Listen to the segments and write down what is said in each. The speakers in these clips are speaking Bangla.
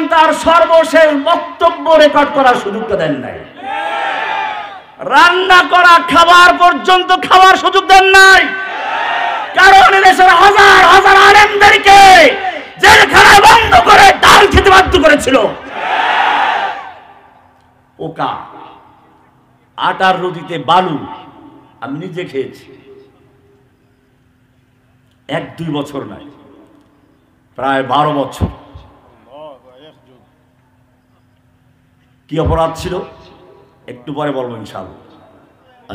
আলামিন তার সর্বশেষ বক্তব্য রেকর্ড করার সুযোগটা দেন নাই। রান্না করা খাবার পর্যন্ত খাওয়ার সুযোগ দেন নাই, কারণ দেশের হাজার হাজার আলেমদেরকে জেলখানায় বন্ধ করে ডাল খেতে বাধ্য করেছিল। পোকা, আটার রুটিতে বালু আমি নিজে খেয়েছি। 1-2 বছর নাই, প্রায় 12 বছর। কি অপরাধ ছিল একটু পরে বলবো ইনশাআল্লাহ।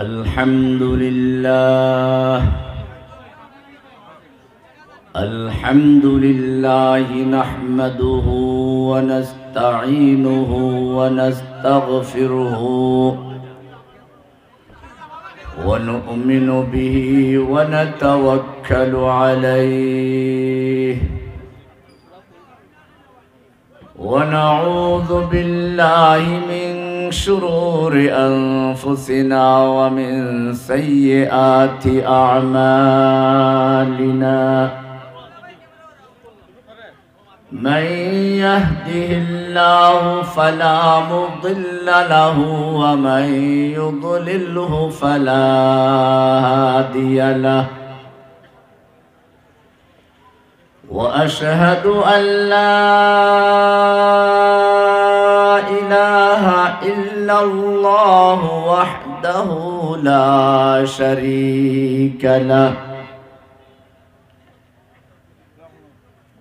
আলহামদুলিল্লাহ আলহামদুলিল্লাহি নাহমাদুহু ওয়া নাস্তাঈনুহু ওয়া নাস্তাগফিরুহু ওয়া নু'মিনু বিহি ওয়া নাতাওয়াক্কালু আলাইহি ওয়া নাউযু বিল্লাহি মিন শুরুরি আনফুসিনা ওয়া মিন সাইয়্যাতি আ'মালিনা। من يهده الله فلا مضل له ومن يضلله فلا هادي له وأشهد أن لا إله إلا الله وحده لا شريك له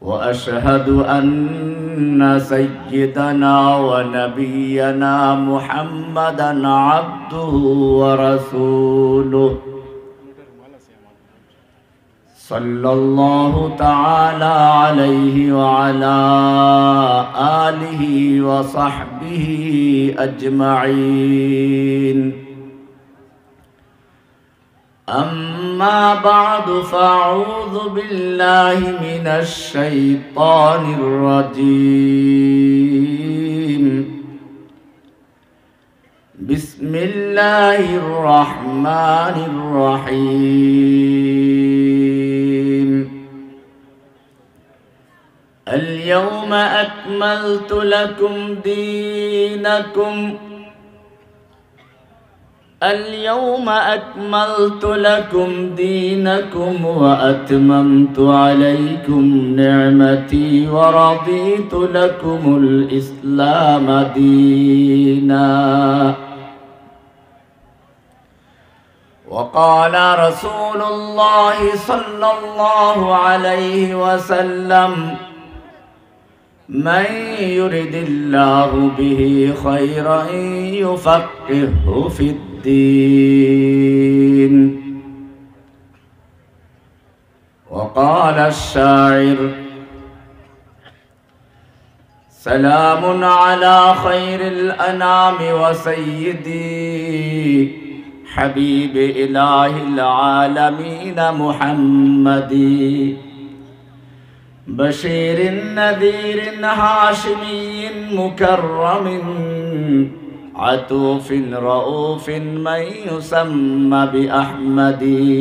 وأشهد أن سيدنا ونبينا محمدا عبده ورسوله صلى الله تعالى عليه وعلى آله وصحبه أجمعين. أما بعد فأعوذ بالله من الشيطان الرجيم. بسم الله الرحمن الرحيم. اليوم أكملت لكم دينكم اليوم أكملت لكم دينكم وأتممت عليكم نعمتي ورضيت لكم الإسلام دينا. وقال رسول الله صلى الله عليه وسلم من يرد الله به خيرا يفقهه في الدين. وقال الشاعر سلام على خير الأنام وسيدي حبيب إله العالمين محمدي بشير نذير هاشمي مكرم عطوف رؤوف من يسمى بأحمدي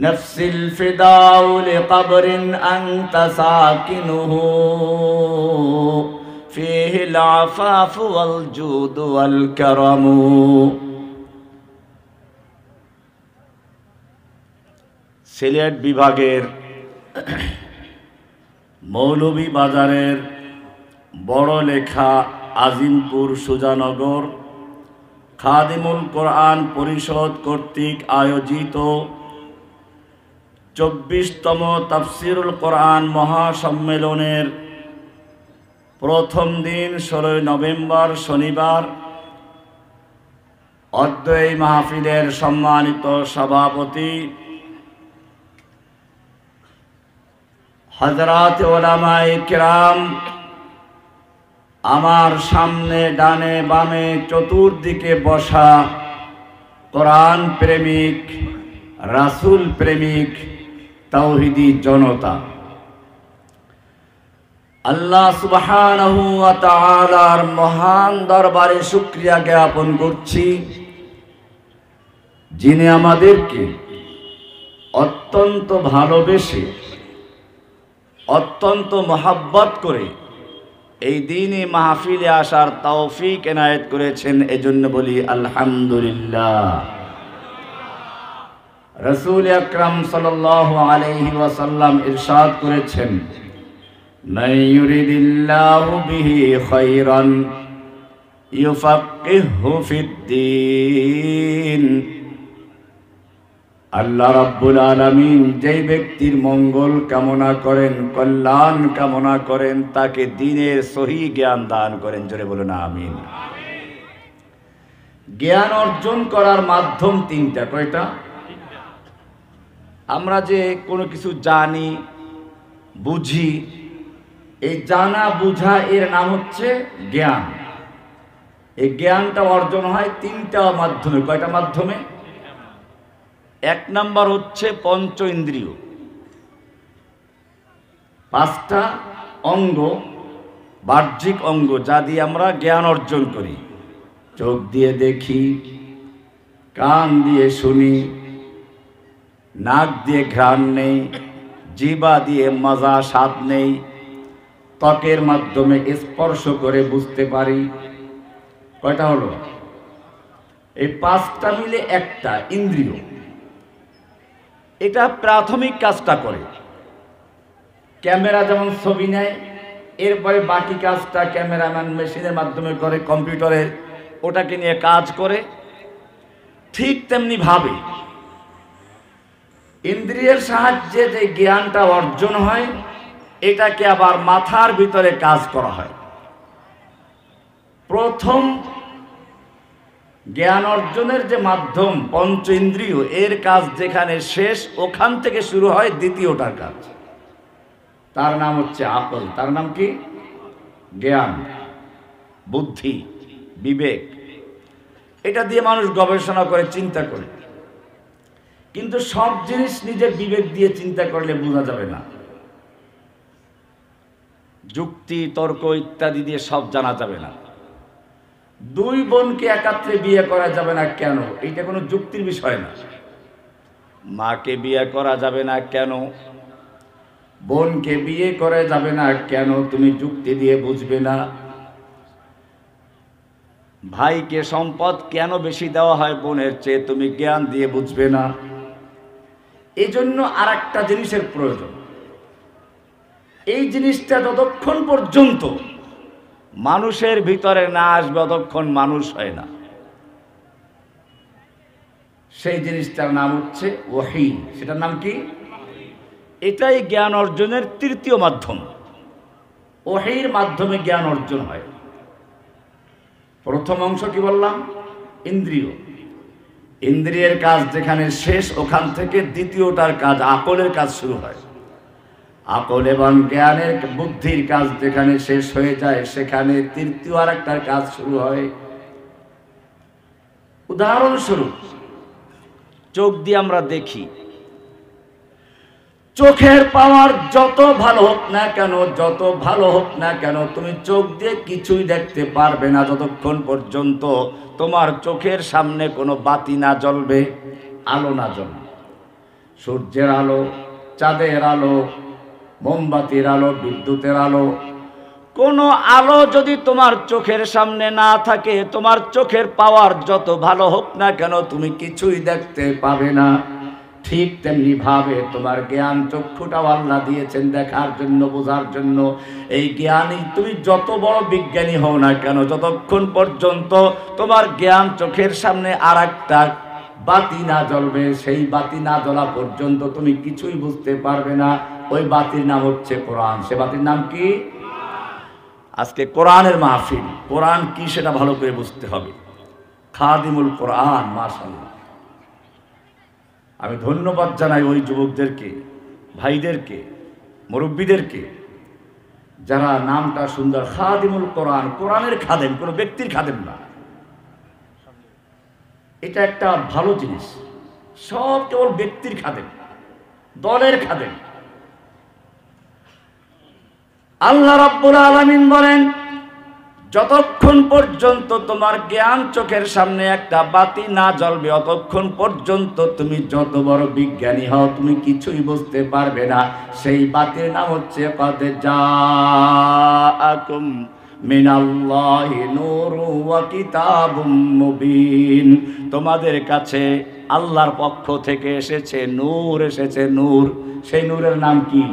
نفس الفداء لقبر أنت ساكنه فيه العفاف والجود والكرم. সিলেট বিভাগের মৌলভীবাজারের বড়লেখা আজিমপুর সুজানগর খাদিমুল কোরআন পরিষদ কর্তৃক আয়োজিত 24তম তাফসিরুল কোরআন মহাসম্মেলনের প্রথম দিন 16 নভেম্বর শনিবার অদ্য এই মাহফিলের সম্মানিত সভাপতি হযরত উলামায়ে কিরাম, আমার সামনে ডানে বামে চতুর্দিকে বসা কোরআন প্রেমিক রাসূল প্রেমিক তাওহীদি জনতা, আল্লাহ সুবহানাহু ওয়া তাআলার মহান দরবারে শুকরিয়া জ্ঞাপন করছি, যিনি আমাদেরকে অত্যন্ত ভালোবেসে অত্যন্ত মহাব্বত করে এই দিনই মাহফিলে আসার তৌফিক এনায়েত করেছেন, এজন্য বলি আলহামদুলিল্লাহ। রাসূল আকরাম সাল্লাল্লাহু আলাইহি ওয়াসাল্লাম ইরশাদ করেছেন, মান ইউরিদিল্লাহু বিহি খায়রান ইউফাক্কিহু ফিদ্দীন। আল্লাহ রাব্বুল আলামিন যেই ব্যক্তির মঙ্গল কামনা করেন, কল্যাণ কামনা করেন, তাকে দ্বীনের সহি জ্ঞান দান করেন। জোরে বলুন আমিন। জ্ঞান অর্জন করার মাধ্যম তিনটা। কয়টা? আমরা যে কোনো কিছু জানি, বুঝি, এই জানা বুঝা এর নাম হচ্ছে জ্ঞান। এই জ্ঞানটা অর্জন হয় তিনটা মাধ্যমে। কয়টা মাধ্যমে? এক নাম্বার হচ্ছে পঞ্চ ইন্দ্রিয়, পাঁচটা অঙ্গ, বাহ্যিক অঙ্গ, যা দিয়ে আমরা জ্ঞান অর্জন করি। চোখ দিয়ে দেখি, কান দিয়ে শুনি, নাক দিয়ে ঘ্রাণ নেই, জিহ্বা দিয়ে মজা স্বাদ নেই, ত্বকের মাধ্যমে স্পর্শ করে বুঝতে পারি। কয়টা হলো? এই পাঁচটা মিলে একটা ইন্দ্রিয়। এটা প্রাথমিক কাজটা করে। ক্যামেরা যেমন ছবি নেয়, এরপরে বাকি কাজটা ক্যামেরাম্যান মেশিনের মাধ্যমে করে, কম্পিউটারে ওটাকে নিয়ে কাজ করে। ঠিক তেমনি ভাবে ইন্দ্রিয়ের সাহায্যে যে জ্ঞানটা অর্জন হয়, এটাকে আবার মাথার ভিতরে কাজ করা হয়। প্রথম জ্ঞান অর্জনের যে মাধ্যম পঞ্চ ইন্দ্রিয়, এর কাজ যেখানে শেষ, ওখান থেকে শুরু হয় দ্বিতীয়টার কাজ। তার নাম হচ্ছে আকল। তার নাম কি? জ্ঞান, বুদ্ধি, বিবেক। এটা দিয়ে মানুষ গবেষণা করে, চিন্তা করে। কিন্তু সব জিনিস নিজের বিবেক দিয়ে চিন্তা করলে বোঝা যাবে না। যুক্তি, তর্ক ইত্যাদি দিয়ে সব জানা যাবে না। দুই বোনকে একাত্রে বিয়ে করা যাবে না কেন? এইটা কোনো যুক্তির বিষয় না। মাকে বিয়ে করা যাবে না কেন? বোনকে বিয়ে করা যাবে না কেন? তুমি যুক্তি দিয়ে বুঝবে না। ভাইকে সম্পদ কেন বেশি দেওয়া হয় বোনের চেয়ে? তুমি জ্ঞান দিয়ে বুঝবে না। এই জন্য আর একটা জিনিসের প্রয়োজন। এই জিনিসটা যতক্ষণ পর্যন্ত মানুষের ভিতরে না আসবে, ততক্ষণ মানুষ হয় না। সেই জিনিসটার নাম হচ্ছে ওহী। সেটার নাম কি? এটাই জ্ঞান অর্জনের তৃতীয় মাধ্যম। ওহীর মাধ্যমে জ্ঞান অর্জন হয়। প্রথম অংশ কি বললাম? ইন্দ্রিয়। ইন্দ্রিয়ের কাজ যেখানে শেষ, ওখান থেকে দ্বিতীয়টার কাজ, আকলের কাজ শুরু হয়। আকল এবং জ্ঞানের, বুদ্ধির কাজ যেখানে শেষ হয়ে যায়, সেখানে তৃতীয় আর একটার কাজ শুরু হয়। উদাহরণস্বরূপ, চোখ দিয়ে আমরা দেখি। চোখের পাওয়ার যত ভালো হোক না কেন, যত ভালো হোক না কেন, তুমি চোখ দিয়ে কিছুই দেখতে পারবে না যতক্ষণ পর্যন্ত তোমার চোখের সামনে কোনো বাতি না জ্বলবে, আলো না জ্বলবে। সূর্যের আলো, চাঁদের আলো, মোমবাতির আলো, বিদ্যুতের আলো, কোনো আলো যদি তোমার চোখের সামনে না থাকে, তোমার চোখের পাওয়ার যত ভালো হোক না কেন, তুমি কিছুই দেখতে পাবে না। ঠিক তেমনি ভাবে তোমার জ্ঞান চক্ষুটাও আল্লাহ দিয়েছেন দেখার জন্য, বোঝার জন্য। এই জ্ঞানই, তুমি যত বড় বিজ্ঞানী হও না কেন, যতক্ষণ পর্যন্ত তোমার জ্ঞান চোখের সামনে আর একটা বাতি না জ্বলবে, সেই বাতি না জ্বলা পর্যন্ত তুমি কিছুই বুঝতে পারবে না। ওই বাতির নাম হচ্ছে কোরআন। সে বাতির নাম কি? আজকে কোরআনের মাহফিল। কোরআন কি সেটা ভালো করে বুঝতে হবে। খাদিমুল কোরআন। মাশাআল্লাহ, আমি ধন্যবাদ জানাই ওই যুবকদেরকে, ভাইদেরকে, মুরব্বীদেরকে, যারা নামটা সুন্দর, খাদিমুল কোরআন। কোরআনের খাদেম, কোনো ব্যক্তির খাদেম না। এটা একটা ভালো জিনিস। সব কেবল ব্যক্তির খাদেম, দলের খাদেম। আল্লাহ রাব্বুল আলামিন বলেন, যতক্ষণ পর্যন্ত তোমার জ্ঞান চোখের সামনে একটা বাতি না জ্বলবে, অতক্ষণ পর্যন্ত তুমি যত বড় বিজ্ঞানী হও তুমি কিছুই বুঝতে পারবে না। সেই বাতির নাম হচ্ছে কদ জাআকুম মিনাল্লাহি নূরু ওয়া কিতাবুম মুবিন। তোমাদের কাছে আল্লাহর পক্ষ থেকে এসেছে নূর, এসেছে নূর। সেই নূরের নাম কি?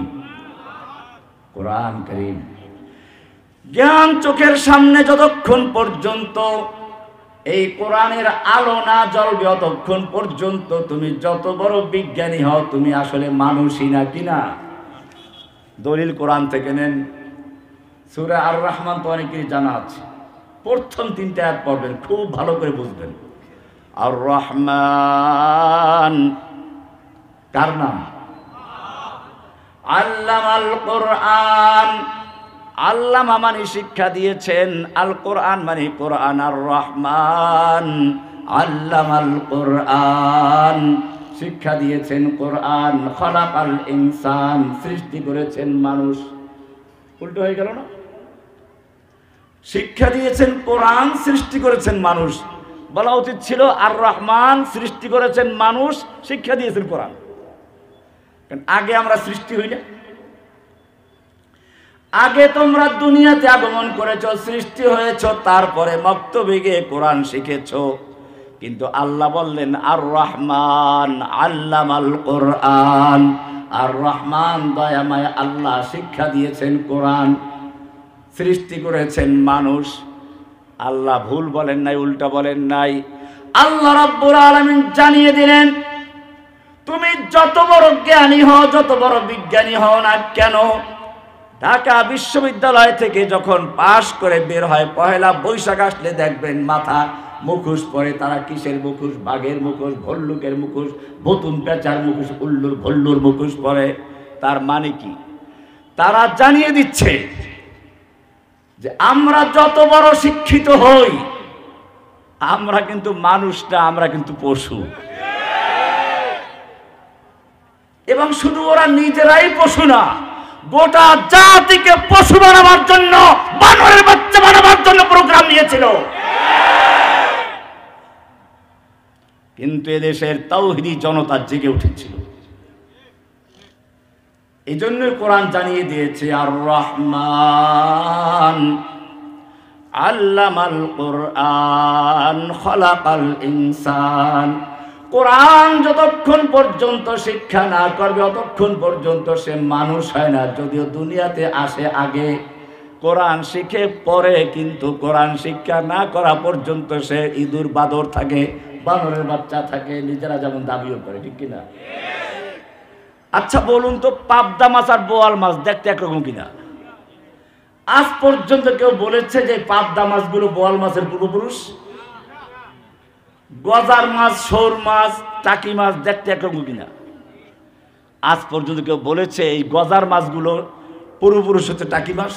কোরআন কারীম। জ্ঞান চোখের সামনে যতক্ষণ পর্যন্ত এই কোরআনের আলো না জ্বলবে, অতক্ষণ পর্যন্ত তুমি যত বড় বিজ্ঞানী হও তুমি আসলে মানুষই না। কিনা? দলিল কোরআন থেকে নেন। সূরা আর রহমান তো অনেকেরই জানা আছে, প্রথম 3টা আয়াত পড়বেন, খুব ভালো করে বুঝবেন। আর রহমান কার নাম? আল্লামাল কোরআন। আল্লামা মানে শিক্ষা দিয়েছেন, আল কোরআন মানে কোরআন। আর রহমান আল্লামাল কোরআন, শিক্ষা দিয়েছেন কোরআন। খলাকাল ইনসান, সৃষ্টি করেছেন মানুষ। উল্টো হয়ে গেল না? শিক্ষা দিয়েছেন কোরআন, সৃষ্টি করেছেন মানুষ। বলা উচিত ছিল আর রহমান সৃষ্টি করেছেন মানুষ, শিক্ষা দিয়েছেন কোরআন। কারণ আগে আমরা সৃষ্টি হই না। আগে তোমরা দুনিয়াতে আগমন করেছো, সৃষ্টি হয়েছো, তারপরে মক্তবে গিয়ে কোরআন শিখেছো। কিন্তু আল্লাহ বললেন আর রহমান আল্লামাল কোরআন। আর রহমান দয়াময় আল্লাহ শিক্ষা দিয়েছেন কোরআন, সৃষ্টি করেছেন মানুষ। আল্লাহ ভুল বলেন নাই, উল্টা বলেন নাই। আল্লাহ রাব্বুল আলামিন জানিয়ে দিলেন তুমি যত বড় জ্ঞানী হও, যত বড় বিজ্ঞানী হও না কেন, ঢাকা বিশ্ববিদ্যালয় থেকে যখন পাশ করে বের হয়, পহেলা বৈশাখ আসলে দেখবেন মাথা মুখোশ পরে। তারা কিসের মুখোশ? বাঘের মুখোশ, ভল্লুকের মুখোশ, বতুন পেঁচার মুখোশ, উল্লুর ভল্লুর মুখোশ পরে। তার মানে কি? তারা জানিয়ে দিচ্ছে যে আমরা যত বড় শিক্ষিত হই, আমরা কিন্তু মানুষ না, আমরা কিন্তু পশু। এবং শুধু ওরা নিজেরাই পশু না, গোটা জাতিকে পশু বানাবার জন্য, বানরের বাচ্চা বানাবার জন্য প্রোগ্রাম নিয়েছিল। কিন্তু এদেশের তাওহীদি জনতা জেগে উঠেছিল। এই জন্যই কোরআন জানিয়ে দিয়েছে আর রহমান আল্লামাল কোরআন খলাকাল ইনসান। কোরআন যতক্ষণ পর্যন্ত শিক্ষা না করবে, অতক্ষণ পর্যন্ত সে মানুষ হয় না। যদিও দুনিয়াতে আসে আগে, কোরআন শিখে পরে, কিন্তু কোরআন শিক্ষা না করা পর্যন্ত সে ইঁদুর বাদর থাকে, বানরের বাচ্চা থাকে, নিজেরা যেমন দাবিও করে। ঠিক কিনা? আচ্ছা বলুন তো, পাবদা মাছ আর বোয়াল মাছ দেখতে একরকম কিনা? আজ পর্যন্ত কেউ বলেছে যে পাবদা মাছগুলো বোয়াল মাছের পূর্বপুরুষ? গজার মাছ, শোল মাছ, টাকি মাছ দেখতে একরকম কিনা? আজ পর্যন্ত কেউ বলেছে এই গজার মাছগুলো পূর্বপুরুষ হচ্ছে টাকি মাছ?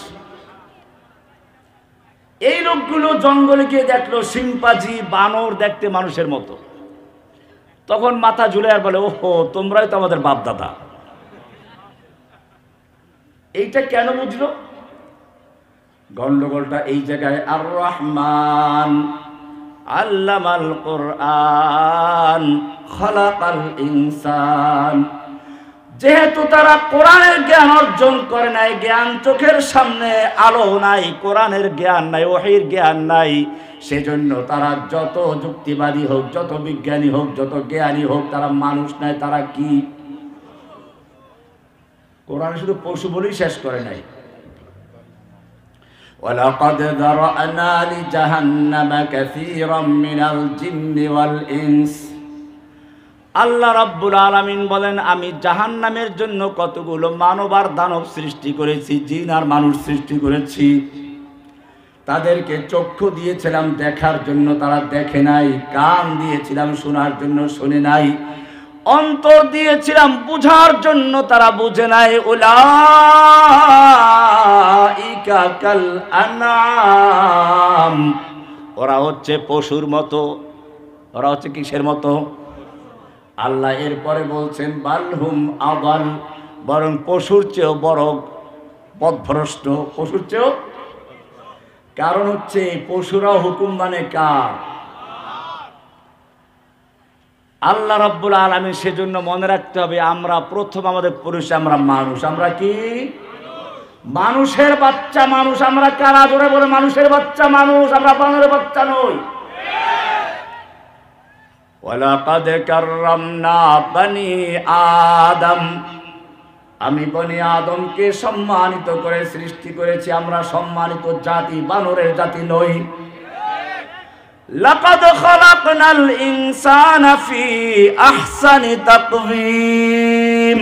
এই লোকগুলো জঙ্গলে গিয়ে দেখলো শিম্পাজি, বানর দেখতে মানুষের মতো, তখন মাথা ঝুলে আর বলে ওহো তোমরাই তো আমাদের বাপ দাদা। এইটা কেন বুঝলো? গন্ডগোলটা এই জায়গায়। আর রহমান আল্লামাল কোরআন খলাকাল ইনসান। যেহেতু তারা কোরআনের জ্ঞান অর্জন করে নাই, জ্ঞান চোখের সামনে আলো নাই, কোরআনের জ্ঞান নাই, ওহীর জ্ঞান নাই, সেজন্য তারা যত যুক্তিবাদী হোক, যত বিজ্ঞানী হোক, যত জ্ঞানী হোক, তারা মানুষ নাই। তারা কি? কোরআন শুধু পশু বলেই শেষ করে নাই। ওয়ালাকাদ যারা'না লিজাহান্নামা কাসীরাম মিনাল জিন্নি ওয়াল ইনস। আল্লাহ রাব্বুল আলামিন বলেন আমি জাহান্নামের জন্য কতগুলো মানব আর দানব সৃষ্টি করেছি, জিন আর মানুষ সৃষ্টি করেছি। তাদেরকে চক্ষু দিয়েছিলাম দেখার জন্য, তারা দেখে নাই। কান দিয়েছিলাম শোনার জন্য, শোনে নাই। অন্তর দিয়েছিলাম বুঝার জন্য, তারা বুঝে নাই। উলাইকা কাল আনআম, ওরা হচ্ছে পশুর মতো। ওরা হচ্ছে কিসের মতো? আল্লাহ এরপরে বলছেন বালহুম আদাল, বরং পশুর চেয়েও বড় পথভ্রষ্ট, পশুর চেয়েও। কারণ হচ্ছে পশুরাও হুকুম মানে কার? আল্লাহ রাব্বুল আলামিন। সেজন্য মনে রাখতে হবে আমরা প্রথম আমাদের পরিচয় আমরা মানুষ। আমরা কি? মানুষের বাচ্চা মানুষ। আমরা কারা? জোরে বলে মানুষের বাচ্চা মানুষ, আমরা বানরের বাচ্চা নই। ওয়ালাকাদ কাররামনা বনি আদম, আমি বনি আদমকে সম্মানিত করে সৃষ্টি করেছি। আমরা সম্মানিত জাতি, বানরের জাতি নই। লাকাদ খালাকনাল ইনসানা ফি আহসানি তাকওয়িম।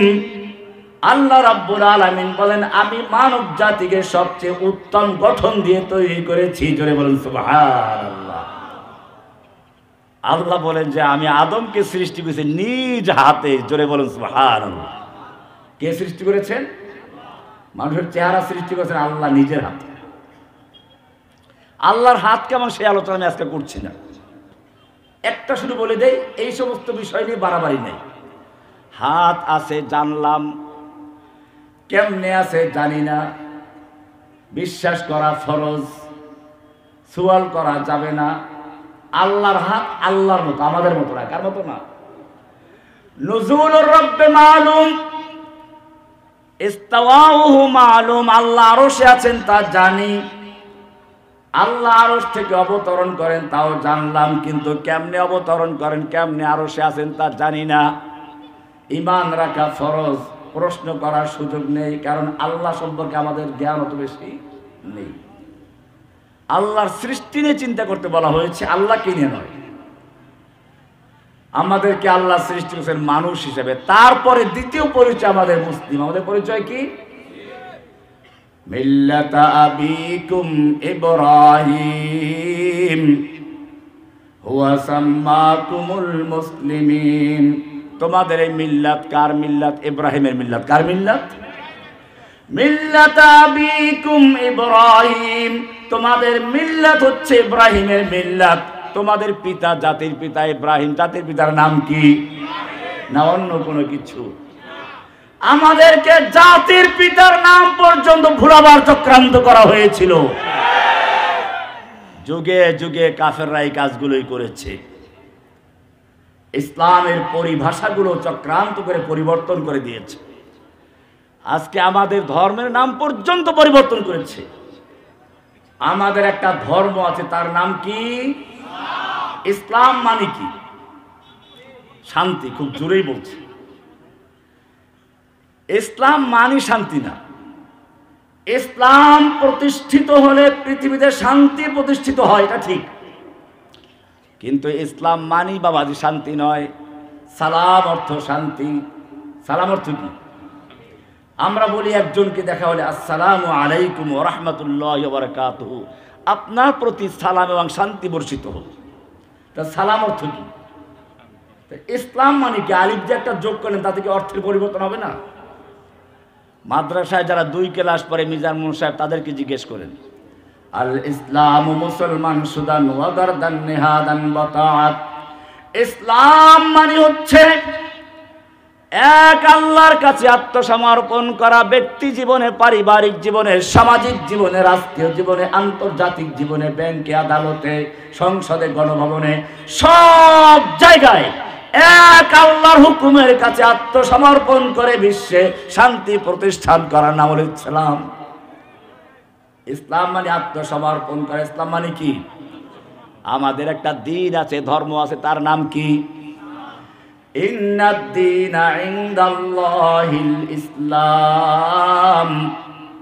আল্লাহ রাব্বুল আলামিন বলেন আমি মানব জাতিকে সবচেয়ে উত্তম গঠন দিয়ে তৈরি করেছি। জোরে বলেন সুবহানাল্লাহ। আল্লাহ বলেন যে আমি আদমকে সৃষ্টি করেছি নিজ হাতে। জোরে বলেন সুবহানাল্লাহ। কে সৃষ্টি করেছেন? মানুষের চেহারা সৃষ্টি করেছেন আল্লাহ নিজের হাতে। আল্লাহর হাত কেমন সেই আলোচনা আমি আজকে করছি না। একটা শুধু বলে দেই, এই সমস্ত বিষয় নিয়ে বাড়াবাড়ি নেই। হাত আছে জানলাম, কেমনে আছে জানি না। বিশ্বাস করা ফরজ, সুয়াল করা যাবে না। আল্লাহর হাত আল্লাহর মতো, আমাদের মতো না। কার মতো না? নুজুলুর রব্বে মালুম, ইস্তাওয়াহু মালুম। আল্লাহ আরশে আছেন তা জানি। আল্লাহ আরশ থেকে অবতরণ করেন তাও জানলাম, কিন্তু কেমনে অবতরণ করেন, কেমনে আরশে আছেন তা জানি না। ঈমান রাখা ফরজ, প্রশ্ন করার সুযোগ নেই, কারণ আল্লাহ সম্পর্কে আমাদের জ্ঞান অত বেশি নেই। আল্লাহর সৃষ্টি নিয়ে চিন্তা করতে বলা হয়েছে, আল্লাহকে নিয়ে নয়। আমাদেরকে আল্লাহ সৃষ্টি করেছেন মানুষ হিসেবে। তারপরে দ্বিতীয় পরিচয় আমাদের মুসলিম। আমাদের পরিচয় কি? মিল্লাতা আবিকুম ইব্রাহিম হুয়া সাম্মাকুমুল মুসলিমিন। তোমাদের এই মিল্লাত কার মিল্লাত? ইব্রাহিমের মিল্লাত। কার মিল্লাত? মিল্লাতা আবিকুম ইব্রাহিম। তোমাদের মিল্লাত হচ্ছে ইব্রাহিমের মিল্লাত। তোমাদের পিতা, জাতির পিতা ইব্রাহিম। জাতির পিতার নাম কি? না অন্য কোনো কিছু? আমাদেরকে জাতির পিতার নাম পর্যন্ত ভুলাবার চক্রান্ত করা হয়েছিল। যুগে যুগে কাফেররা এই কাজগুলোই করেছে। ইসলামের পরিভাষাগুলো চক্রান্ত করে পরিবর্তন করে দিয়েছে। আজকে আমাদের ধর্মের নাম পর্যন্ত পরিবর্তন করেছে। আমাদের একটা ধর্ম আছে, তার নাম কি? ইসলাম। মানে কি? শান্তি। খুব জোরেই বলছি, ইসলাম মানে শান্তি না। ইসলাম প্রতিষ্ঠিত হলে পৃথিবীতে শান্তি প্রতিষ্ঠিত হয়, এটা ঠিক। কিন্তু ইসলাম মানি বাবাজি শান্তি নয়। সালাম অর্থ শান্তি। সালাম অর্থ কি? আমরা বলি একজনকে দেখা হলে আসসালামু আলাইকুম ওয়া রাহমাতুল্লাহি ওয়া বারাকাতুহু, আপনার প্রতি সালাম এবং শান্তি বর্ষিত হোক। তা সালাম অর্থ কি? ইসলাম মানে কি? আলিফ যে একটা যোগ করেন তাতে কি অর্থের পরিবর্তন হবে না? মাদ্রাসায় যারা 2 ক্লাস পরে মিজানুর সাহেব, তাদেরকে জিজ্ঞেস করেন আল ইসলাম মুসলমান সুদান ওয়া গারদান নিহাদান বাতাআত। ইসলাম মানে হচ্ছে এক আল্লাহর কাছে আত্মসমর্পণ করা। ব্যক্তি জীবনে, পারিবারিক জীবনে, সামাজিক জীবনে, রাষ্ট্রীয় জীবনে, আন্তর্জাতিক জীবনে, ব্যাংকে, আদালতে, সংসদে, গণভবনে, সব জায়গায় এক আল্লাহর হুকুমের কাছে আত্মসমর্পণ করে বিশ্বে শান্তি প্রতিষ্ঠান করার নাম হল ইসলাম। ইসলাম মানে আত্মসমর্পণ করে। ইসলাম মানে কি? আমাদের একটা দিন আছে, ধর্ম আছে, তার নাম কি? ইন্নাদ-দীনা ইনদাল্লাহিল ইসলাম।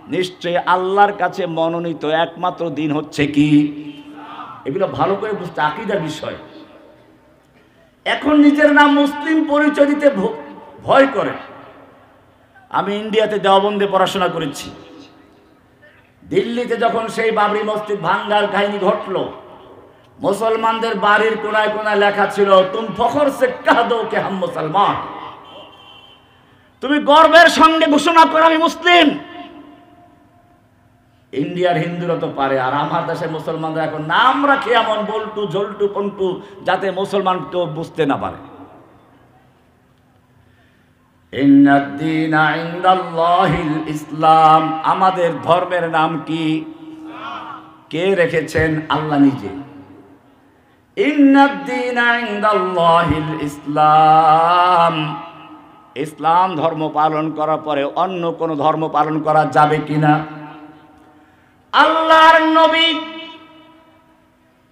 নিশ্চয় আল্লাহর কাছে মনোনীত একমাত্র দিন হচ্ছে কি? এগুলো ভালো করে বুঝতে, আকীদার বিষয়। এখন নিজের নাম মুসলিম পরিচয় দিতে ভয় করে। আমি ইন্ডিয়াতে দেওবন্দে পড়াশোনা করেছি। দিল্লিতে যখন সেই বাবরি মসজিদ ভাঙ্গার কাহিনী ঘটলো, মুসলমানদের বাড়ির কোনায় কোনায় লেখা ছিল তুম ফখর সে কহ দো কে হাম মুসলমান। তুমি গর্বের সঙ্গে ঘোষণা করো আমি মুসলিম। ইন্ডিয়ার হিন্দুরা তো পারে, আর আমার দেশের মুসলমানরা এখন নাম রাখে এমন বল্টু ঝল্টু পন্টু, যাতে মুসলমান কেউ বুঝতে না পারে। ইন্নাদ-দীনা ইনদাল্লাহিল ইসলাম। আমাদের ধর্মের নাম কি? কে রেখেছেন? আল্লাহ নিজে। ইন্নাদ-দীনা ইনদাল্লাহিল ইসলাম, ইসলাম ধর্ম পালন করার পরে অন্য কোন ধর্ম পালন করা যাবে কিনা? আল্লাহর নবী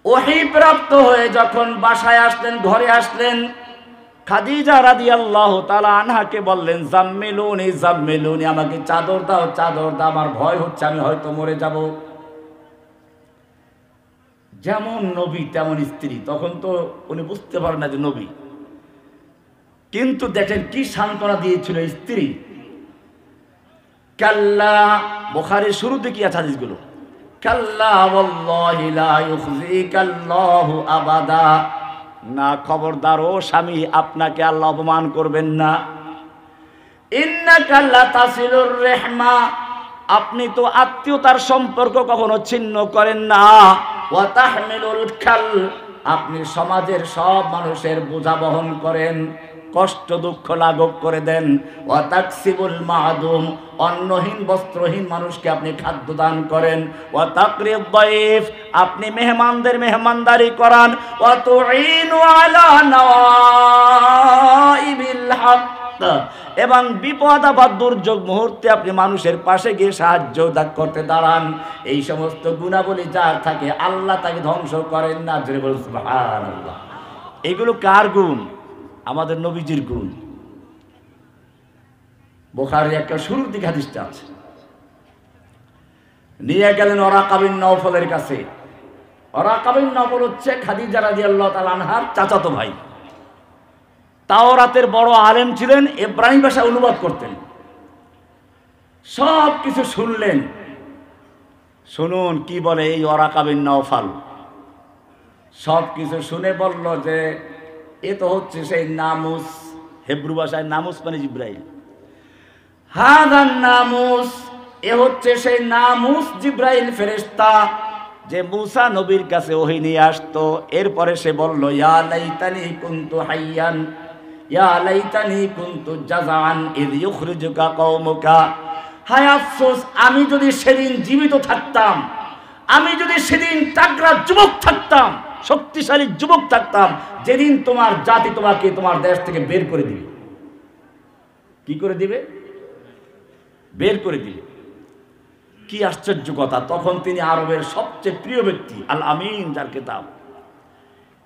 ওহী প্রাপ্ত হয়ে যখন বাসায় আসলেন, ঘরে আসলেন, খাদিজা রাদিয়াল্লাহু তাআলা আনহাকে বললেন, জাম্মিলুনি জাম্মিলুনি, আমাকে চাদর দাও, চাদর দাও, আমার ভয় হচ্ছে আমি হয়তো মরে যাব। যেমন নবী তেমন স্ত্রী, তখন তো উনি বুঝতে পারেন না যে নবী, কিন্তু দেখেন কি সান্ত্বনা দিয়েছিল স্ত্রী। কাল্লা, বুখারীর শুরুতে কি আছে হাদিসগুলো, কাল্লা ওয়াল্লাহি লা ইউখজিকাল্লাহু আবাদা, না খবরদার ও স্বামী, আপনাকে আল্লাহ অপমান করবেন না। ইন্নাকা লা তাসিলুর রাহমা, আপনি তো আত্মীয়তার সম্পর্ক কখনো ছিন্ন করেন না। ওয়া তাহমিলুল কাল, আপনি সমাজের সব মানুষের বোঝা বহন করেন, কষ্ট দুঃখ লাঘব করে দেন। ওয়া তাকসিবুল মাদুম, অন্নহীন বস্ত্রহীন মানুষকে আপনি খাদ্য দান করেন। ওয়া তাকরিদ দাইফ, আপনি মেহমানদের মেহমানদারি করান। ওয়া তুঈনু আলা নাওয়াইবিল হক, এবং বিপদ আপদ দুর্যোগ মুহূর্তে আপনি মানুষের পাশে গিয়ে সাহায্য করতে দাঁড়ান। এই সমস্ত গুণাবলী যার থাকে আল্লাহ তাকে ধ্বংস করেন না। জোরে বলুন সুবহানাল্লাহ। এগুলো কার গুণ? আমাদের নবীজির গুণ। বুখারীর একটা শুরুর দিকে হাদিসটা আছে, নিয়ে গেলেন ওরাকা বিন নওফলের কাছে। ওরাকা বিন নওফল হচ্ছে খাদিজা রাদিয়াল্লাহু তাআলা আনহার চাচাতো ভাই। তাওরাতের বড় আলেম ছিলেন, ইব্রাহিম ভাষা অনুবাদ করতেন। সব কিছু শুনলেন। শুনুন কি বলে এই ওরাকা বিন নওফল। সব কিছু শুনে বলল যে এ তো হচ্ছে সেই নামুস, হেব্রু ভাষায় নামুস মানে জিব্রাইল। হাদান নামুস, এ হচ্ছে সেই নামুস জিব্রাইল ফেরেশতা যে মুসা নবীর কাছে ওহী নিয়ে আসতো। এরপরে সে বলল, ইয়া লাইতানি কুনতু হাইয়ান, ইয়া লাইতানি কুনতু জাযাআন ইয ইউখরিজুকা কওমুকা, হায় আফসোস, আমি যদি সেদিন জীবিত থাকতাম, আমি যদি সেদিন তাগড়া যুবক থাকতাম, শক্তিশালী যুবক থাকতাম, যেদিন তোমার জাতি তোমাকে তোমার দেশ থেকে বের করে দিবে। কি করে দিবে? বের করে দিবে। কি আশ্চর্য কথা! তখন তিনি আরবের সবচেয়ে প্রিয় ব্যক্তি, আল আমিন, যার কিতাব।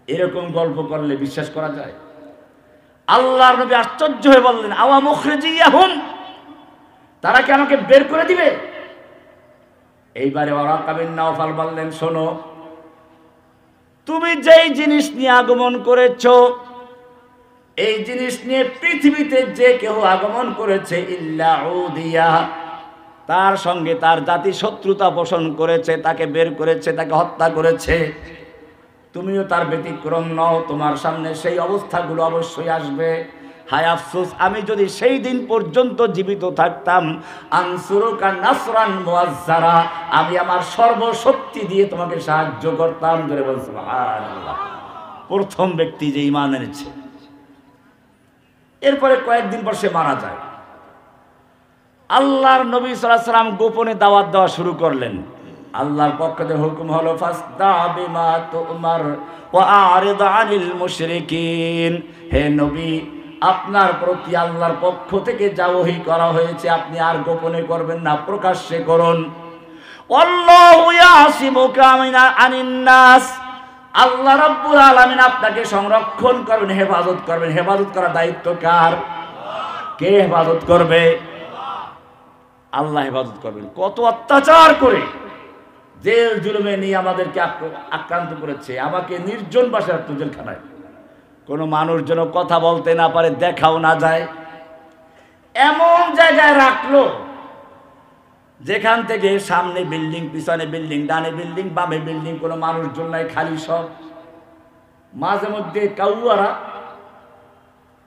এরকম গল্প করলে বিশ্বাস করা যায়? আল্লাহর নবী আশ্চর্য হয়ে বললেন, আওয়া মুখরিজিয়াহুম, তারা কি আমাকে বের করে দিবে? এইবারে ওরাকা বিন নওফল বললেন, শোনো, তুমি যেই জিনিস নিয়ে আগমন করেছো, এই জিনিস নিয়ে পৃথিবীতে যে কেউ আগমন করেছে ইল্লা উদিয়া, তার সঙ্গে তার জাতি শত্রুতা পোষণ করেছে, তাকে বের করেছে, তাকে হত্যা করেছে। তুমিও তার ব্যতিক্রম নও, তোমার সামনে সেই অবস্থাগুলো অবশ্যই আসবে। হায় আফসোস, আমি যদি সেই দিন পর্যন্ত জীবিত থাকতাম, আনসুরুকা নাসরান মুআজ্জারা, আমি আমার সর্বশক্তি দিয়ে তোমাকে সাহায্য করতাম। ধরে বলছে সুবহানাল্লাহ। প্রথম ব্যক্তি যে ঈমান এনেছে। এরপরে কয়েকদিন পর সে মারা যায়। আল্লাহর নবী সাল্লাল্লাহু আলাইহি ওয়াসাল্লাম গোপনে দাওয়াত দেওয়া শুরু করলেন। আল্লাহর পক্ষ থেকে হুকুম হলো, ফাসদা বিমা তুমার ওয়া আরিদ আনিল মুশরিকিন, হে নবী, আপনার প্রতি আল্লাহর পক্ষ থেকে যা ওহী করা হয়েছে আপনি আর গোপনে করবেন না, প্রকাশ্যে করুন। আল্লাহু ইয়াসিমুকা আনিন নাস, আল্লাহ রাব্বুল আলামিন আপনাকে সংরক্ষণ করবেন, হেফাজত করবেন। হেফাজত করার দায়িত্ব কার? কে হেফাজত করবে? আল্লাহ হেফাজত করবেন। কত অত্যাচার করে জেল জুলুমে নিয়ে আমাদেরকে আক্রান্ত করেছে, আমাকে নির্জন বাসায় রাখতো জেলখানায়, কোনো মানুষ যেন কথা বলতে না পারে, দেখাও না যায়, এমন জায়গায় রাখলো যেখান থেকে সামনে বিল্ডিং, পিছনে বিল্ডিং, ডানে বিল্ডিং, বামে বিল্ডিং, কোনো মানুষজন নাই, খালি সব। মাঝে মধ্যে কাউয়ারা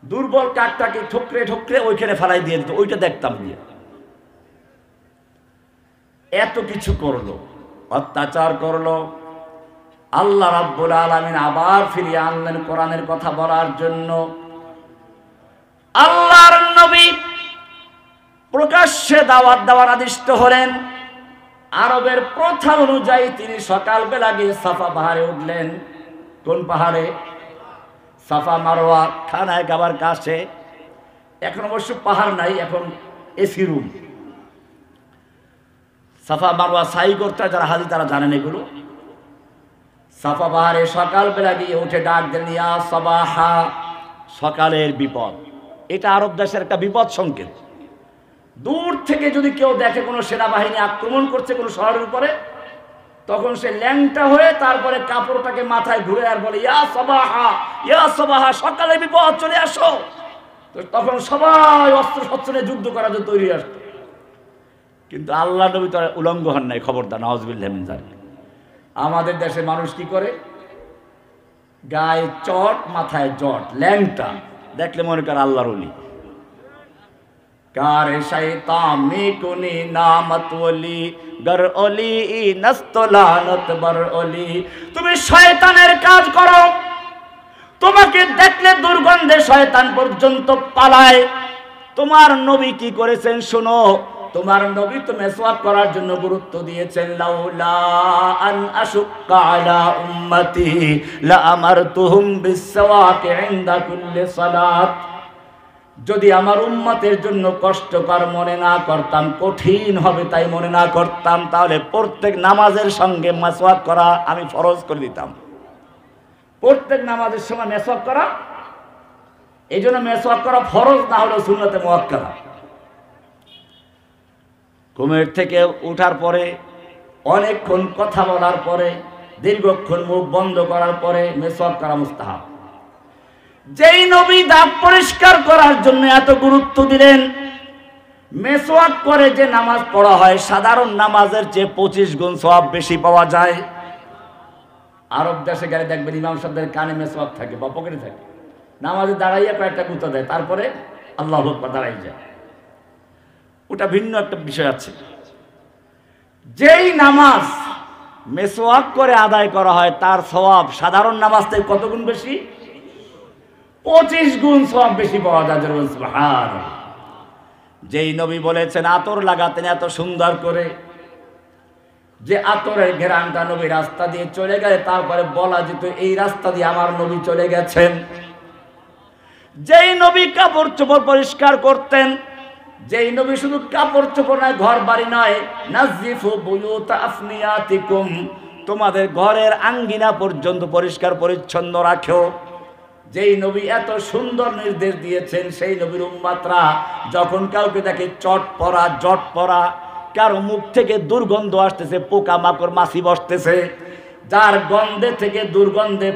দুর্বল কাকটাকে ঠোকরে ঠোকরে ওইখানে ফেলাই দিয়ে দিত, ওইটা দেখতাম গিয়ে। এত কিছু করলো, অত্যাচার করলো। আল্লাহ রাব্বুল আলামিন আবার ফিরিয়ে আনলেন কোরআনের কথা বলার জন্য। আল্লাহর নবী প্রকাশ্যে দাওয়াত দেওয়ার আদিষ্ট হলেন। আরবের প্রথা অনুযায়ী তিনি সকালবেলা গিয়ে সাফা পাহাড়ে উঠলেন। কোন পাহাড়ে? সাফা মারোয়া, খানায় কাবার কাছে। এখন অবশ্য পাহাড় নাই, এখন এসি রুম। সাফা মারোয়া সাই করতে যারা হাজি তারা জানেন এগুলো। সাফা পাহাড়ে সকালবেলা গিয়ে উঠে ডাক দেন, ইয়া সাবাহা, সকালের বিপদ। এটা আরব দেশের একটা বিপদ সংকেত। দূর থেকে যদি কেউ দেখে কোনো সেনাবাহিনী আক্রমণ করছে কোনো শহরের উপরে, তখন সে ল্যাংটা হয়ে তারপরে কাপড়টাকে মাথায় ঘুরে আর বলে, ইয়া সাবাহা, ইয়া সাবাহা, সকালে বিপদ, চলে আসো। তো তখন সবাই অস্ত্র শস্ত্র নিয়ে যুদ্ধ করার জন্য তৈরি আসতো। কিন্তু আল্লাহ নবী তো উলঙ্গ হন নাই, খবরদার, নাউজুবিল্লাহ মিন যালিক। আমাদের দেশে মানুষ কি করে? গায়ে চট, মাথায় জট, ল্যাংটা, দেখলে মনে করে আল্লাহর ওলি। কারে শয়তান মে কোনি নামত ওলি, গর ওলি নস্তলানত বর ওলি। তুমি শয়তানের কাজ করো, তোমাকে দেখলে দুর্গন্ধে শয়তান পর্যন্ত পালায়। তোমার নবী কি করেছেন শোনো। তোমার নবী তো মেসওয়াক করার জন্য গুরুত্ব দিয়েছেন, লাউলা আন আশুক্কা আলা উম্মতি লা আমারতুহুম বিসওয়াক ইনদা কুল্লি সালাত। যদি আমার উম্মতের জন্য কষ্টকর মনে না করতাম, কঠিন হবে তাই মনে না করতাম, তাহলে প্রত্যেক নামাজের সঙ্গে মেসওয়াক করা আমি ফরজ করে দিতাম। প্রত্যেক নামাজের সময় মেসওয়াক করা, এই জন্য মেসওয়াক করা ফরজ, না হলেও সুন্নতে মুআক্কাদা। ঘুমের থেকে উঠার পরে অনেকক্ষণ কথা বলার পরে, দীর্ঘক্ষণ মুখ বন্ধ করার পরে মেসওয়াক করা মুস্তাহাব। যেই নবী দাঁত পরিষ্কার করার জন্য এত গুরুত্ব দিলেন, মেসওয়াক করে যে নামাজ পড়া হয় সাধারণ নামাজের চেয়ে 25 গুণ সওয়াব বেশি পাওয়া যায়। আরব দেশে গেলে দেখবেন ইমাম সাহেবদের কানে মেসওয়াক থাকে বা পকেটে থাকে, নামাজে দাঁড়াইয়া কয়েকটা গুঁতো দেয়, তারপরে আল্লাহু আকবার দাঁড়াই যায়। ওটা ভিন্ন একটা বিষয় আছে। যেই নামাজ মেসওয়াক করে আদায় করা হয় তার সওয়াব সাধারণ নামাজ থেকে কত গুণ বেশি? 25 গুণ সওয়াব বেশি পাওয়া যায়। সুবহানাল্লাহ। যেই নবী বলেছেন আতর লাগাতেন এত সুন্দর করে, যে আতরের ঘেরানটা নবী রাস্তা দিয়ে চলে গেলে তারপরে বলা যেত এই রাস্তা দিয়ে আমার নবী চলে গেছেন। যেই নবী কাপড় চোপড় পরিষ্কার করতেন, যেই নবী শুধু কাপড় চোপড় নয়, ঘর বাড়ি নয়, নাজিফু বুয়ুতা আফনিয়াতিকুম, তোমাদের ঘরের আঙ্গিনা পর্যন্ত পরিষ্কার পরিচ্ছন্ন রাখো। যেই নবী এত সুন্দর নির্দেশ দিয়েছেন, সেই নবীর উম্মতরা যখন কাউকে দেখে চট পরা, জট পরা, কারো মুখ থেকে দুর্গন্ধ আসতেছে, পোকা মাকড় মাছি বসতেছে, যার গন্ধে থেকে দুর্গন্ধে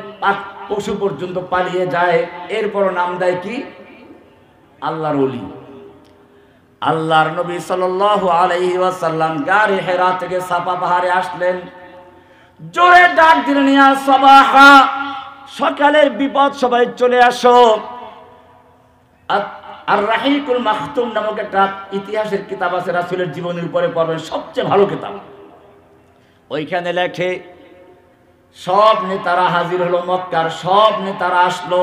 পশু পর্যন্ত পালিয়ে যায়, এরপরও নাম দেয় কি? আল্লাহর ওলি। আল্লাহর নবী সাল্লাল্লাহু আলাইহি ওয়াসাল্লাম গারে হেরা থেকে সাফা পাহাড়ে আসলেন, জোরে ডাক দিলেন, ইয়া সাবাহা, সকালের বিপদ, সবাই চলে আসো। আর রাহিকুল মাখতুম নামক একটা ইতিহাসের কিতাব আছে, রাসূলের জীবনের উপরে পড়বেন, সবচেয়ে ভালো কিতাব। ওইখানে লেখে সব নেতারা হাজির হলো, মক্কার সব নেতারা আসলো,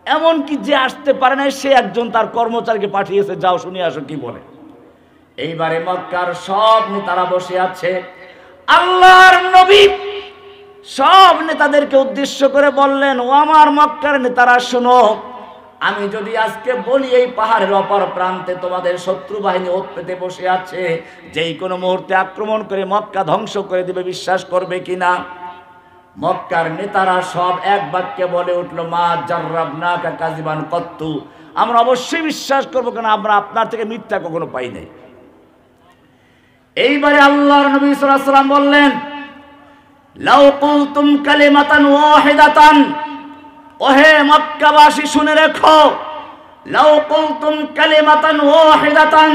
এমনকি যে আসতে পারে না সে একজন তার কর্মচারীকে পাঠিয়েছে, যাও শুনে আসো কি বলে। এইবারে মক্কার সব নেতারা বসে আছে। আল্লাহর নবী সব নেতাদেরকে উদ্দেশ্য করে বললেন, ও আমার মক্কার নেতারা শোনো, আমি যদি আজকে বলি এই পাহাড়ের অপর প্রান্তে তোমাদের শত্রু বাহিনী ওত পেতে বসে আছে, যেই কোনো মুহূর্তে আক্রমণ করে মক্কা ধ্বংস করে দিবে, বিশ্বাস করবে কিনা? মক্কার নেতারা সব এক বাক্যে বলে উঠলো, মা জাররাবনাকা কাযিবান কত্তু, আমরা অবশ্যই বিশ্বাস করবো, কেন আমরা আপনার থেকে মিথ্যা কখনো পাই নাই। এইবারে আল্লাহর নবী সাল্লাল্লাহু আলাইহি ওয়াসাল্লাম বললেন, লাউ কুলতুম কালিমাতান ওয়াহিদাতান, ওহে মক্কাবাসী শুনে রেখো, লাউ কুলতুম কালিমাতান ওয়াহিদাতান,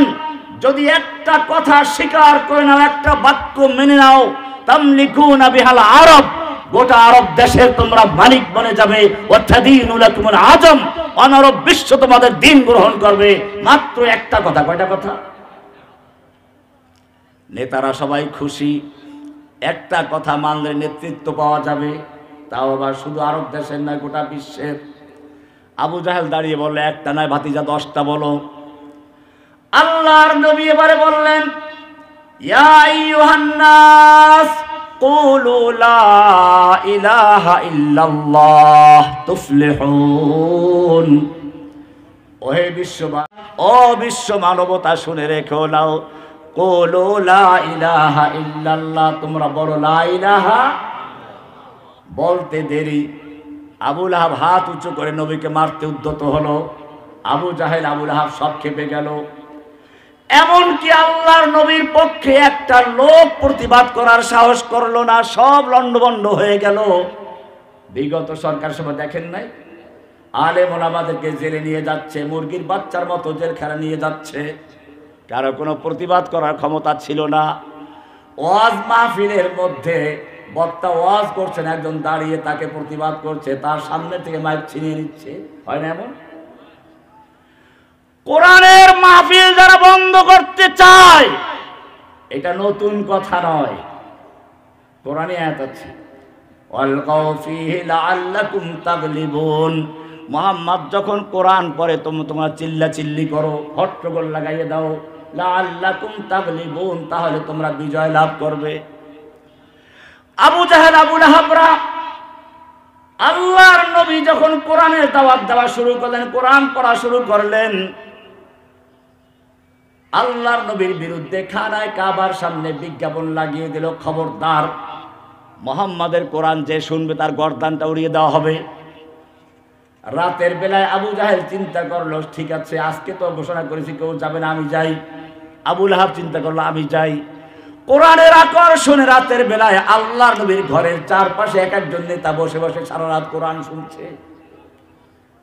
যদি একটা কথা স্বীকার করে নাও, একটা বাক্য মেনে নাও, তামলিকুনা বিহাল আরব, গোটা আরব দেশের তোমরা মালিক বনে যাবে, ওয়াতাদিনু লাকুমুল আজম, অনারব বিশ্ব তোমাদের দিন গ্রহণ করবে। মাত্র একটা কথা। কয়টা কথা? নেতারা সবাই খুশি, একটা কথা মানলে নেতৃত্ব পাওয়া যাবে, তাও আবার শুধু আরব দেশের নয়, গোটা বিশ্বের। আবু জাহেল দাঁড়িয়ে বলল, একটা নয় ভাতিজা 10টা বলো। আল্লাহর নবী এবারে বললেন, ইয়া আইয়ুহান নাস কুলু লা ইলাহা ইল্লাল্লাহ তুফলিহুন। ওহে বিশ্ব মানবতা শুনে রেখো নাও, কুলু লা ইলাহা ইল্লাল্লাহ, তোমরা বলো লা ইলাহা। বলতে দেরি আবু লাহাব হাত উঁচু করে নবীকে মারতে উদ্যত হলো। আবু জাহেল আবু লাহাব সব খেপে গেল। এমনকি আল্লাহর নবীর পক্ষে একটা লোক প্রতিবাদ করার সাহস করলো না, সব লন্ডভন্ড হয়ে গেল। বিগত সরকার সময় দেখেন নাই, আলেম ওলামাদেরকে জেলে নিয়ে যাচ্ছে, মুরগির বাচ্চার মতো জেলখানা নিয়ে যাচ্ছে। কারো কোনো প্রতিবাদ করার ক্ষমতা ছিল না। ওয়াজ মাহফিলের মধ্যে বক্তা ওয়াজ করছেন, একজন দাঁড়িয়ে তাকে প্রতিবাদ করছে, তার সামনে থেকে মাইক ছিনিয়ে নিচ্ছে। হয় না এমন? কোরআনের মাহফিল যারা বন্ধ করতে চায়, এটা নতুন কথা নয়, কোরআনে আয়াত আছে, ওয়ালকাউ ফীহি লাআল্লাকুম তাগলিবুন। মুহাম্মদ যখন কোরআন পড়ে তোমরা চিল্লাচিল্লি করো, হট্টগোল লাগাইয়ে দাও, লাআল্লাকুম তাগলিবুন, তাহলে তোমরা বিজয় লাভ করবে। আবু জাহেল আবু লাহাবরা আল্লাহর নবী যখন কোরআনের দাওয়াত দেওয়া শুরু করলেন, কোরআন পড়া শুরু করলেন, আল্লাহর নবীর বিরুদ্ধে খানায় কাবার সামনে বিজ্ঞাপন লাগিয়ে দিল, খবরদার মুহাম্মাদের কোরআন যে শুনবে তার গর্দানটা উড়িয়ে দেওয়া হবে। রাতের বেলায় আবু জাহেল চিন্তা করলো, ঠিক আছে আজকে তো ঘোষণা করেছি কেউ যাবে না, আমি যাই। আবু লাহাব চিন্তা করলো, আমি যাই। কোরআনের আকর্ষণে রাতের বেলায় আল্লাহর নবীর ঘরের চারপাশে এক একজন নেতা বসে বসে সারা রাত কোরআন শুনছে।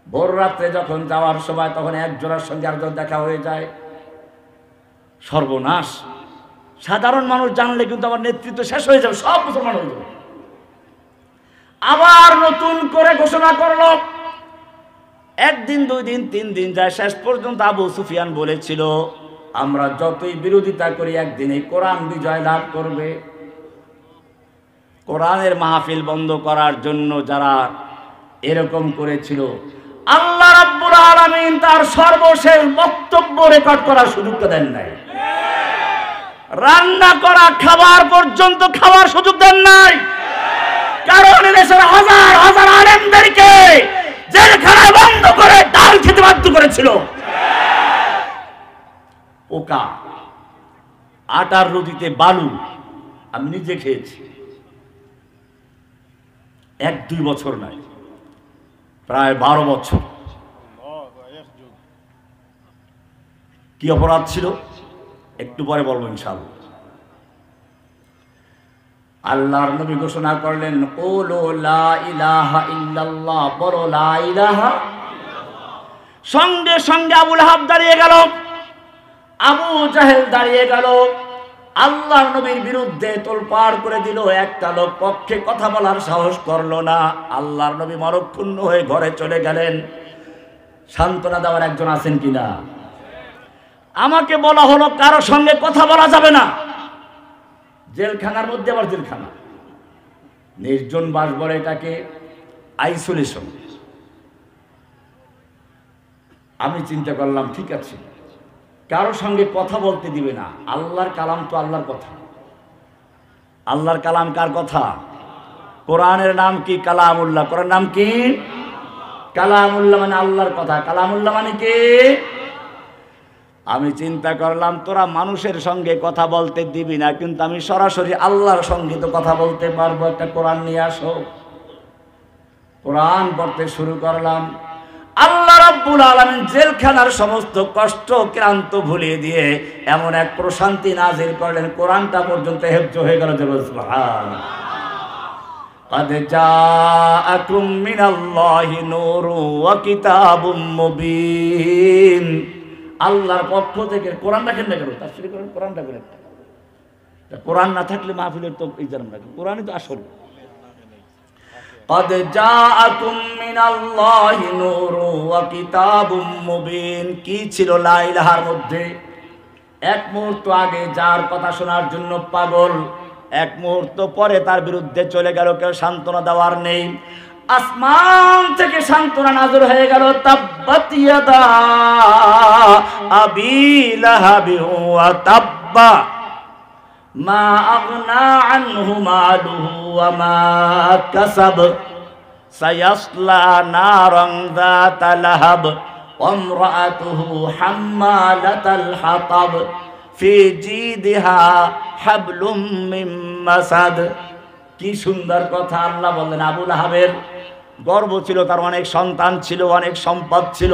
ভোর রাত্রে যখন যাওয়ার সময় তখন একজনের সঙ্গে আরেকজন দেখা হয়ে যায়। সর্বনাশ, সাধারণ মানুষ জানলে কিন্তু আমার নেতৃত্ব শেষ হয়ে যাবে, সব মুসলমান হয়ে যাবে। আবার নতুন করে ঘোষণা করলো। একদিন, দুই দিন, তিন দিন যায়, শেষ পর্যন্ত আবু সুফিয়ান বলেছিল, আমরা যতই বিরোধিতা করি একদিন এই কোরআন বিজয় লাভ করবে। কোরআনের মাহফিল বন্ধ করার জন্য যারা এরকম করেছিল, আল্লাহ রাব্বুল আলামিন তার সর্বশেষ বক্তব্য রেকর্ড করার সুযোগটা দেন নাই। রান্না করা খাবার পর্যন্ত খাওয়ার সুযোগ দেন নাই, কারণ দেশের হাজার হাজার আলেমদেরকে জেলখানায় বন্ধ করে ডাল খেতে বাধ্য করেছিল। পোকা, আটার রুটিতে বালু, আমি নিজে খেয়েছি। 1-2 বছর নাই, প্রায় 12 বছর। কি অপরাধ ছিল একটু পরে বলবো ইনশাআল্লাহ। আল্লাহর নবী ঘোষণা করলেন, কুলু লা ইলাহা ইল্লাল্লাহ, বলো লা ইলাহা। সঙ্গে সঙ্গে আবু লাহাব দাঁড়িয়ে গেল, আবু জাহেল দাঁড়িয়ে গেল, আল্লাহর নবীর বিরুদ্ধে তোলপাড় করে দিল। একটা লোক পক্ষে কথা বলার সাহস করলো না। আল্লাহর নবী মরক্ষুণ্ণ হয়ে ঘরে চলে গেলেন। সান্ত্বনা দেওয়ার একজন আছেন কিনা? আমাকে বলা হলো কারো সঙ্গে কথা বলা যাবে না। জেলখানার মধ্যে আবার জেলখানা, নির্জন বাস বলে এটাকে, আইসোলেশন। আমি চিন্তা করলাম, ঠিক আছে, কারো সঙ্গে কথা বলতে দিবে না। আল্লাহর কালাম তো আল্লাহর কথা। আল্লাহর কালাম কার কথা? কোরআনের নাম কি? কালামুল্লাহ। কোরআন নাম কি? কালামুল্লাহ, মানে আল্লাহর কথা। কালামুল্লাহ মানে কি? আমি চিন্তা করলাম, তোরা মানুষের সঙ্গে কথা বলতে দিবি না, কিন্তু আমি সরাসরি আল্লাহর সঙ্গে তো কথা বলতে পারবো। একটা কোরআন নিয়ে আসো। কোরআন পড়তে শুরু করলাম। আল্লাহ রাব্বুল আলামিন জেলখানার সমস্ত কষ্ট ক্লান্ত ভুলিয়ে দিয়ে এমন এক প্রশান্তি নাজিল করলেন, কোরআনটা পর্যন্ত হেফজ হয়ে গেল। সুবহানাল্লাহ। قد جاءكم من الله نور وكتاب مبين। আল্লাহর পক্ষ থেকে কোরআন রাখেন না কেন? তাফসীর করেন, কোরআন রাখেন। একটা কোরআন না থাকলে মাহফিলের তো ইজারাম রাখে, কোরআনই তো আসল। قد جاءكم من الله نور وكتاب مبين। কি ছিল লা ইলাহার মধ্যে? এক মুহূর্ত আগে যার কথা শোনার জন্য পাগল, এক মুহূর্ত পরে তার বিরুদ্ধে চলে গেল, কেউ সান্ত্বনা দেওয়ার নেই। আসমান থেকে সান্ত্বনা নাযিল হয়ে গেল, তাব্বাত ইয়াদা আবি লাহাবি ওয়া তাব্বা। মা আগনা আনহু মালুহু ওয়া মা কাসাব সায়াসলা নারান যাতা লাহাব ওয়া ইমরাআতুহু হাম্মালাতাল হাতাব ফি জিদিহা হাবলুম মিন মাসাদ। কি সুন্দর কথা! আল্লাহ বলেন আবু লাহাবের গর্ব ছিল, তার অনেক সন্তান ছিল, অনেক সম্পদ ছিল।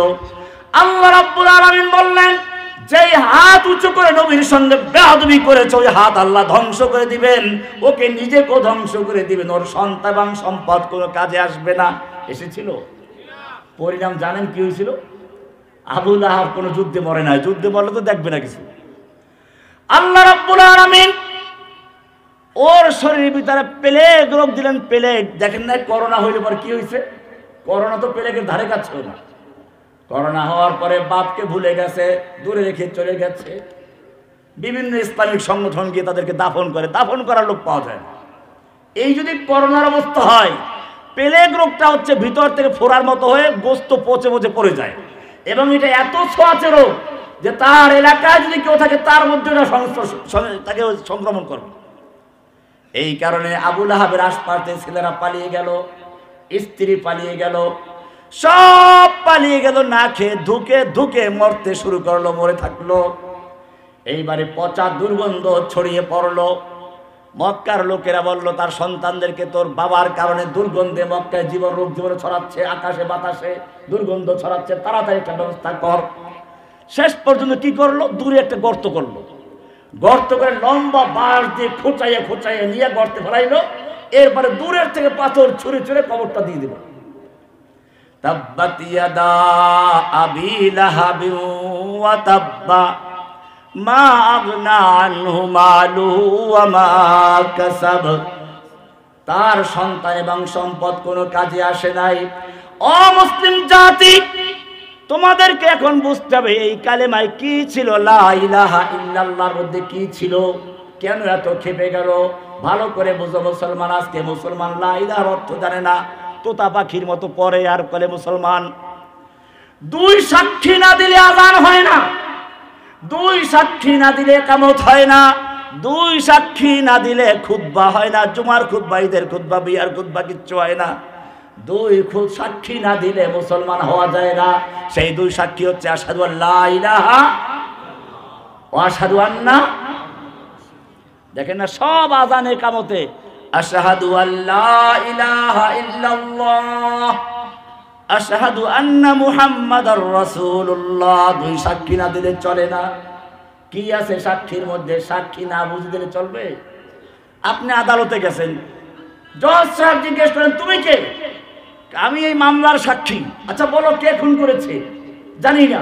আল্লাহ রাব্বুল আলামিন বললেন যেই হাত উঁচু করে নবীর সঙ্গে বেয়াদবি করেছে ওই হাত আল্লাহ ধ্বংস করে দিবেন, ওকে নিজেকেও ধ্বংস করে দিবেন, ওর সন্তান এবং সম্পদ কোনো কাজে আসবে না। এসেছিল পরিণাম জানেন কি হয়েছিল? আবু লাহাব কোনো যুদ্ধে মরে নাই, যুদ্ধে মরলে তো দেখবে না কিছু। আল্লাহ রাব্বুল আলামিন ওর শরীরের ভিতরে প্লেগ রোগ দিলেন। প্লেগ দেখেন না, করোনা হইলে পরে কি হয়েছে? করোনা তো প্লেগের ধারে কাছেও না। করোনা হওয়ার পরে বাপকে ভুলে গেছে, দূরে রেখে চলে গেছে। বিভিন্ন ইসলামিক সংগঠন গিয়ে তাদেরকে দাফন করে, দাফন করার লোক পাওয়া যায় না। এই যদি করোনার অবস্থা হয়, প্লেগ রোগটা হচ্ছে ভিতর থেকে ফোড়ার মতো হয়ে গোস্ত পচে পচে পড়ে যায়, এবং এটা এত ছোঁয়াচে রোগ যে তার এলাকায় যদি কেউ থাকে তার মধ্যে তাকে সংক্রমণ করবে। এই কারণে আবু লাহাবের আশপাশে ছেলেরা পালিয়ে গেল, স্ত্রী পালিয়ে গেল, সব পালিয়ে গেল, না খেয়ে ধুকে ধুকে মরতে শুরু করলো, মরে থাকলো। এইবারে পচা দুর্গন্ধ ছড়িয়ে পড়লো। মক্কার লোকেরা বলল তার সন্তানদেরকে, তোর বাবার কারণে দুর্গন্ধে মক্কায় রোগ জীবনে ছড়াচ্ছে, আকাশে বাতাসে দুর্গন্ধ ছড়াচ্ছে, তাড়াতাড়ি একটা ব্যবস্থা কর। শেষ পর্যন্ত কি করলো? দূরে একটা গর্ত করলো, গর্ত করে লম্বা বাঁশ দিয়ে খোঁচাইয়ে খোঁচাইয়ে নিয়ে গর্তে ফেলাইলো। এরপরে দূরের থেকে পাথর ছুঁড়ে ছুঁড়ে কবরটা দিয়ে দিল। তাব্বাত ইয়াদা আবি লাহাবিন ওয়া তাব্বা মা আগনা আনহু মালুহু ওয়া মা কাসাব। তার সন্তান এবং সম্পদ কোনো কাজে আসে নাই। অমুসলিম জাতি, তোমাদেরকে এখন বুঝতে হবে এই কালেমায় কি ছিল, লা ইলাহা ইল্লাল্লাহর মধ্যে কি ছিল। কেন এত খেপে গেল? ভালো করে বুঝো মুসলমান। আজকে মুসলমান লা ইলাহার অর্থ জানে না, তোতা পাখির মতো পড়ে আর বলে মুসলমান। দুই সাক্ষী না দিলে আযান হয় না, দুই সাক্ষী না দিলে ইকামত হয় না, দুই সাক্ষী না দিলে খুতবা হয় না, জুমার খুতবা, ঈদের খুতবা, বিয়ার খুতবা কিচ্ছু হয় না। দুই সাক্ষী না দিলে মুসলমান হওয়া যায় না। সেই দুই সাক্ষী হচ্ছে আশহাদু আল্লা ইলাহা ওয়া আশহাদু আন্না। দেখেন না, সব আযানে ইকামতে আশহাদু আল্লা ইলাহা ইল্লাল্লাহ আশহাদু আন্না মুহাম্মাদার রাসূলুল্লাহ। দুই সাক্ষী না দিলে চলে না। কি আছে সাক্ষীর মধ্যে? সাক্ষী না বুঝে দিলে চলবে? আপনি আদালতে গেছেন, জজ সাহেব জিজ্ঞেস করেন তুমি কে? আমি এই মামলার সাক্ষী। আচ্ছা বলো, কে খুন করেছে? জানি না।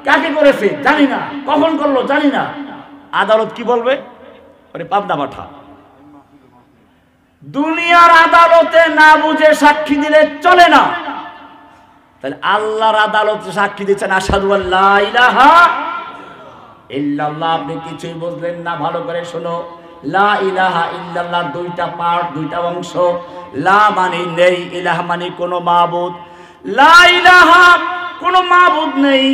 কাকে করেছে? জানি না। কখন করলো? জানি না। আদালত কি বলবে? আরে পাবনা পাঠা। দুনিয়ার আদালতে না বুঝে সাক্ষী দিলে চলে না। তাহলে আল্লাহর আদালতে সাক্ষী দিচ্ছেন আশহাদু আল্লা ইলাহা ইল্লাল্লাহ। আপনি কিছুই বুঝলেন না, ভালো করে শোনো। লা ইলাহা ইল্লাল্লাহ দুইটা পার্ট, দুইটা অংশ। লা মানে নেই, ইলাহ মানে কোনো মাবুদ। লা ইলাহা কোনো মাবুদ নেই,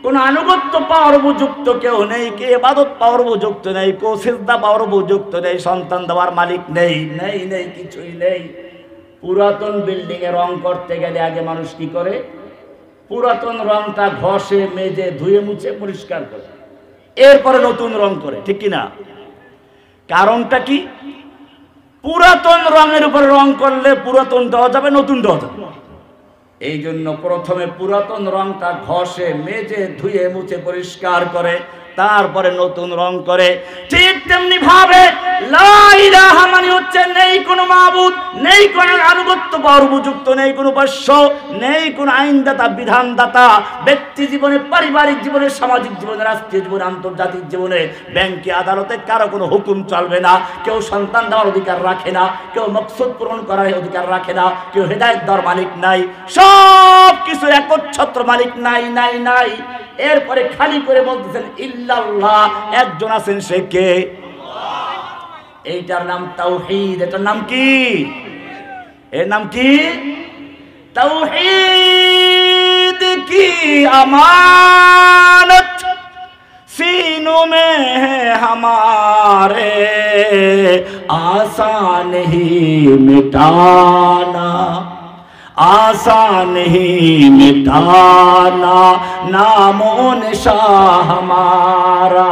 কোনো আনুগত্য পাওয়ার উপযুক্ত কেউ নেই, কে ইবাদত পাওয়ার উপযুক্ত নেই, কেউ সিজদা পাওয়ার উপযুক্ত নেই, সন্তান দেওয়ার মালিক নেই, নেই নেই কিছুই নেই। পুরাতন বিল্ডিং এ রং করতে গেলে আগে মানুষ কি করে? পুরাতন রংটা ঘষে মেজে ধুয়ে মুছে পরিষ্কার করে, এরপরে নতুন রং করে, ঠিক কিনা? কারণটা কি? পুরাতন রঙের উপর রং করলে পুরাতন দেওয়া যাবে, নতুন দেওয়া যাবে। এই জন্য প্রথমে পুরাতন রংটা ঘষে মেজে ধুয়ে মুছে পরিষ্কার করে, তারপরে নতুন রং করে। ঠিক তেমনি ভাবে লা ইলাহা মানে হচ্ছে নেই কোনো মাবুদ, নেই কোনো আনুগত্য পাওয়ার উপযুক্ত, নেই কোনো উপাস্য, নেই কোনো আইনদাতা, বিধানদাতা। ব্যক্তি জীবনে, পারিবারিক জীবনে, সামাজিক জীবনে, রাষ্ট্রীয় জীবনে, আন্তর্জাতিক জীবনে, ব্যাংকে, আদালতে কারো কোনো হুকুম চলবে না। কেউ সন্তান দেওয়ার অধিকার রাখে না, কেউ মকসুদ পূরণ করার অধিকার রাখে না, কেউ হেদায়েত দেওয়ার মালিক নাই, সব কিছু একচ্ছত্র মালিক নাই নাই নাই। এরপরে খালি করে বলতেছেন ইল্লাল্লাহ, একজন আছেন, সে কে? এইটার নাম তাওহীদ। এটার নাম কি? এর নাম কি? তাওহীদ কি আমানত सीनों में है हमारे आसान नहीं मिटाना, आसान नहीं मिटाना नामो निशान हमारा।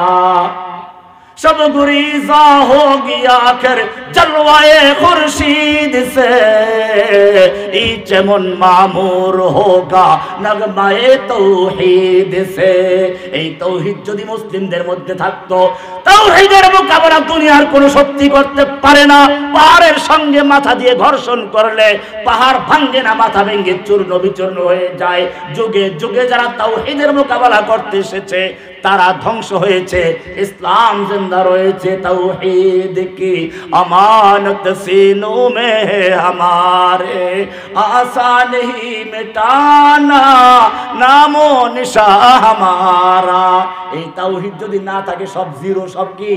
सब गुरीजा हो गया आखिर जलवाए खुर्शीद से, चमन मामूर होगा नगमाए तौहीद से। এই তৌহিদ যদি মুসলিমদের মধ্যে থাকতো, তৌহিদের মোকাবেলা দুনিয়ার কোনো শক্তি করতে পারে না। পাহাড়ের সঙ্গে মাথা দিয়ে ঘর্ষণ করলে পাহাড় ভাঙে না, মাথা ভেঙে চূর্ণ বিচূর্ণ হয়ে যায়। যুগে যুগে যারা তৌহিদের মোকাবেলা করতে এসেছে তারা ধ্বংস হয়েছে, ইসলাম জিন্দা রয়েছে। তৌহিদ কি আমানত सीनों में है हमारे आसान नहीं मिटाना नामो निशा हमारा। এই তাওহীদ যদি না থাকে সব জিরো, সব কি